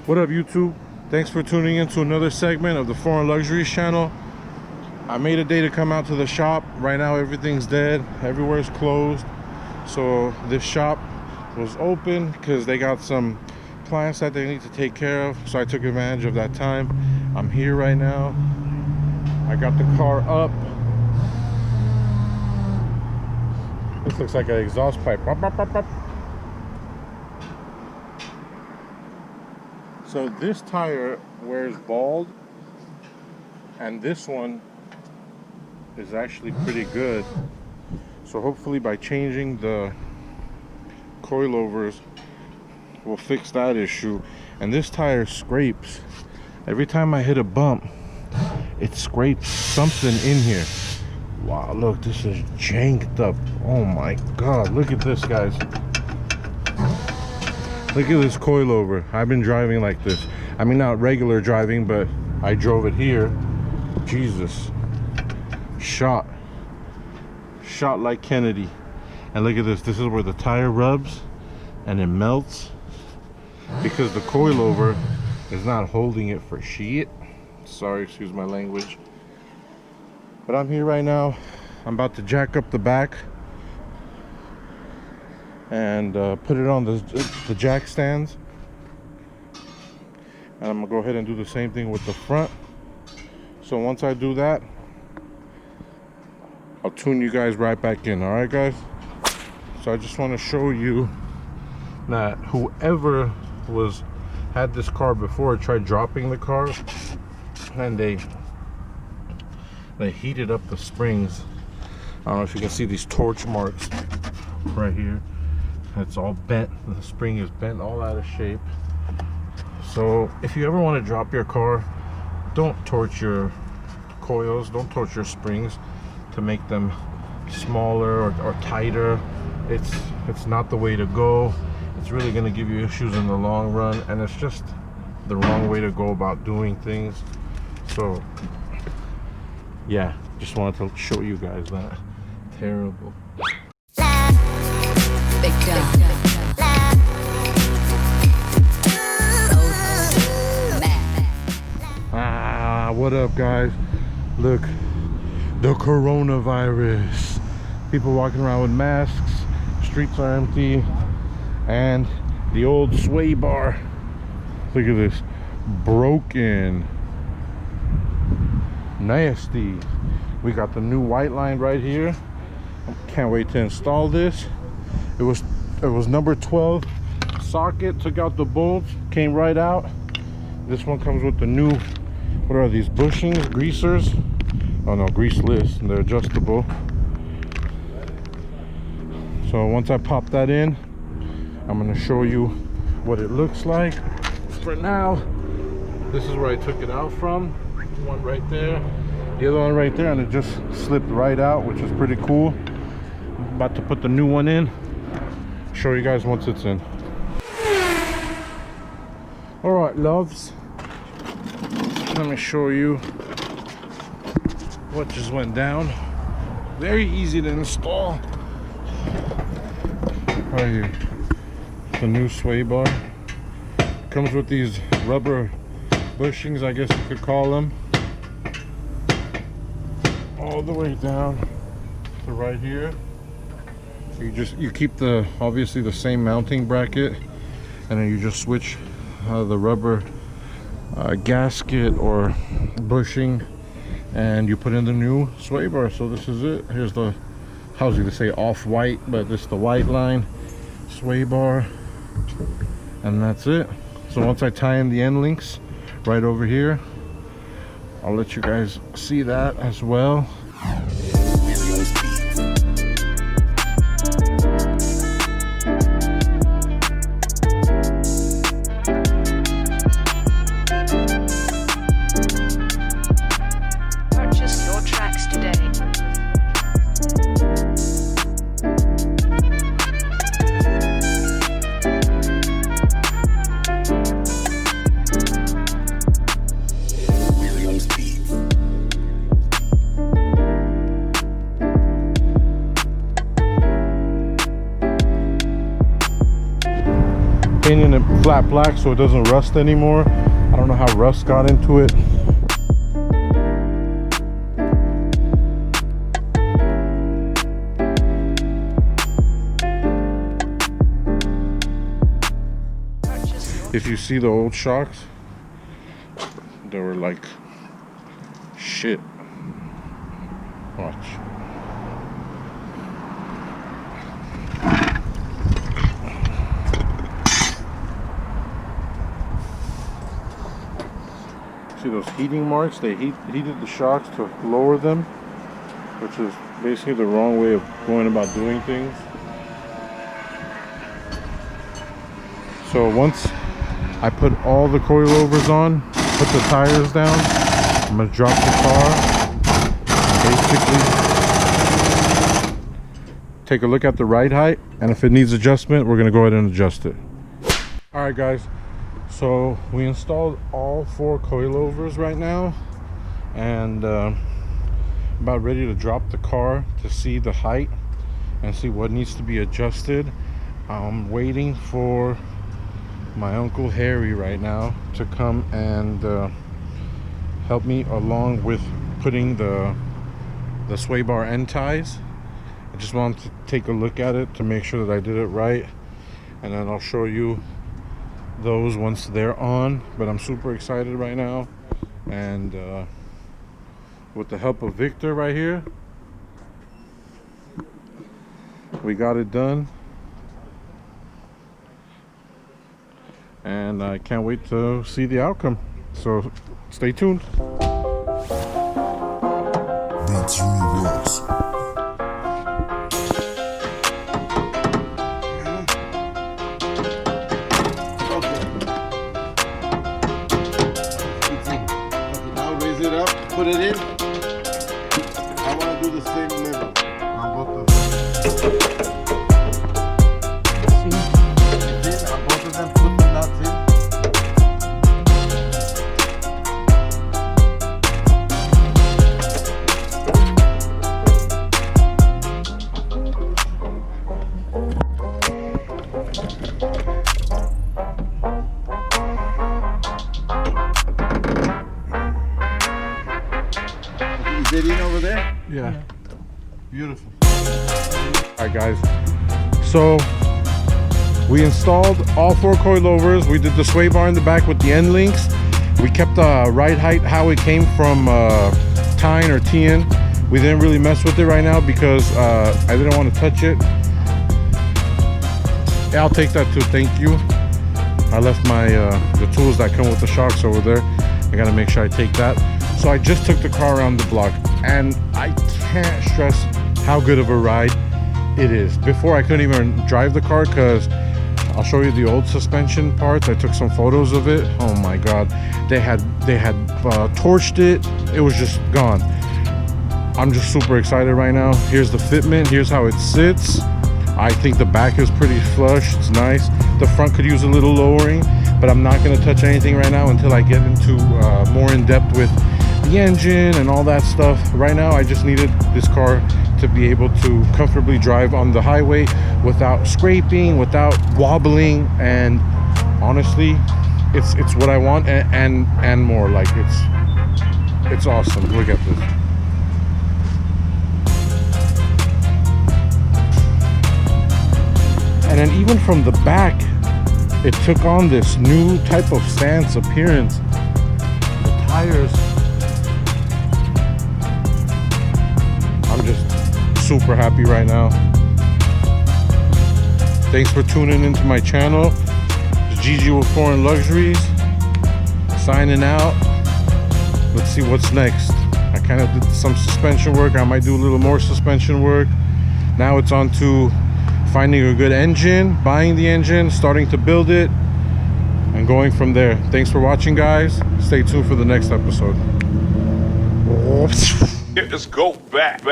What up, YouTube? Thanks for tuning in to another segment of the Foreign Luxuries channel. I made a day to come out to the shop. Right now everything's dead, everywhere's closed. So this shop was open because they got some clients that they need to take care of. So I took advantage of that time. I'm here right now. I got the car up. This looks like an exhaust pipe. Pop, pop, pop, pop. So this tire wears bald, and this one is actually pretty good. So hopefully by changing the coilovers, we'll fix that issue. And this tire scrapes. Every time I hit a bump, it scrapes something in here. Wow, look, this is janked up. Oh my God, look at this, guys. Look at this coilover. I've been driving like this. I mean, not regular driving, but I drove it here. Jesus. Shot like Kennedy. And look at this. This is where the tire rubs and it melts because the coilover is not holding it for shit. Sorry, excuse my language. But I'm here right now. I'm about to jack up the back and put it on the jack stands. And I'm gonna go ahead and do the same thing with the front. So once I do that, I'll tune you guys right back in. All right, guys? So I just want to show you that whoever had this car before tried dropping the car, and they heated up the springs. I don't know if you can see these torch marks right here. It's all bent. The spring is bent all out of shape. So if you ever want to drop your car, don't torch your coils, don't torch your springs to make them smaller or tighter. It's not the way to go. It's really going to give you issues in the long run, and it's just the wrong way to go about doing things. So yeah, just wanted to show you guys that. Terrible. Big What up, guys? Look, the coronavirus. People walking around with masks, streets are empty, and the old sway bar, look at this, broken. Nasty. We got the new white line right here. Can't wait to install this. It was number 12 socket. Took out the bolts, came right out. This one comes with the new, what are these, bushings, greasers? Oh no, greaseless, and they're adjustable. So once I pop that in, I'm gonna show you what it looks like. For now, this is where I took it out from. One right there, the other one right there, and it just slipped right out, which is pretty cool. I'm about to put the new one in, show you guys once it's in. All right, loves, let me show you what just went down. Very easy to install. Right here, the new sway bar comes with these rubber bushings, I guess you could call them, all the way down to right here. You keep the, obviously, the same mounting bracket, and then you just switch the rubber gasket or bushing, and you put in the new sway bar. So this is it. Here's the, how's it to say, off-white, but this is the white line sway bar, and that's it. So once I tie in the end links right over here, I'll let you guys see that as well. Purchase your tracks today. painting it flat black so it doesn't rust anymore. I don't know how rust got into it. If you see the old shocks, they were like shit. Watch. See those heating marks? They heated the shocks to lower them, which is basically the wrong way of going about doing things. So once I put all the coilovers on, put the tires down, I'm gonna drop the car, basically take a look at the ride height, and if it needs adjustment, we're gonna go ahead and adjust it. All right, guys. So we installed all 4 coilovers right now, and about ready to drop the car to see the height and see what needs to be adjusted. I'm waiting for my Uncle Harry right now to come and help me along with putting the sway bar end ties. I just wanted to take a look at it to make sure that I did it right, and then I'll show you those once they're on. But I'm super excited right now, and with the help of Victor right here, we got it done, and I can't wait to see the outcome, so stay tuned. That's universe. Put it in. I want to do the same level on both of them. See? It's in on both of them. Put the nuts in. Is it in over there? Yeah. Beautiful. Alright guys, so we installed all 4 coilovers. We did the sway bar in the back with the end links. We kept the ride height how it came from Tein or Tein. We didn't really mess with it right now because I didn't want to touch it. Yeah, I'll take that too, thank you. I left my the tools that come with the shocks over there. I gotta make sure I take that. So I just took the car around the block, and I can't stress how good of a ride it is. Before, I couldn't even drive the car because I'll show you the old suspension parts. I took some photos of it. Oh my god, they had torched it. It was just gone. I'm just super excited right now. Here's the fitment. Here's how it sits. I think the back is pretty flush. It's nice. The front could use a little lowering, but I'm not going to touch anything right now until I get into more in depth with the engine and all that stuff. Right now I just needed this car to be able to comfortably drive on the highway without scraping, without wobbling, and honestly it's what I want, and more. Like it's awesome. Look at this. And then even from the back, it took on this new type of stance appearance. The tires, I'm just super happy right now. Thanks for tuning into my channel. It's Gigi with Foreign Luxuries, signing out. Let's see what's next. I kind of did some suspension work. I might do a little more suspension work. Now it's on to finding a good engine, buying the engine, starting to build it, and going from there. Thanks for watching, guys. Stay tuned for the next episode. Let's go back.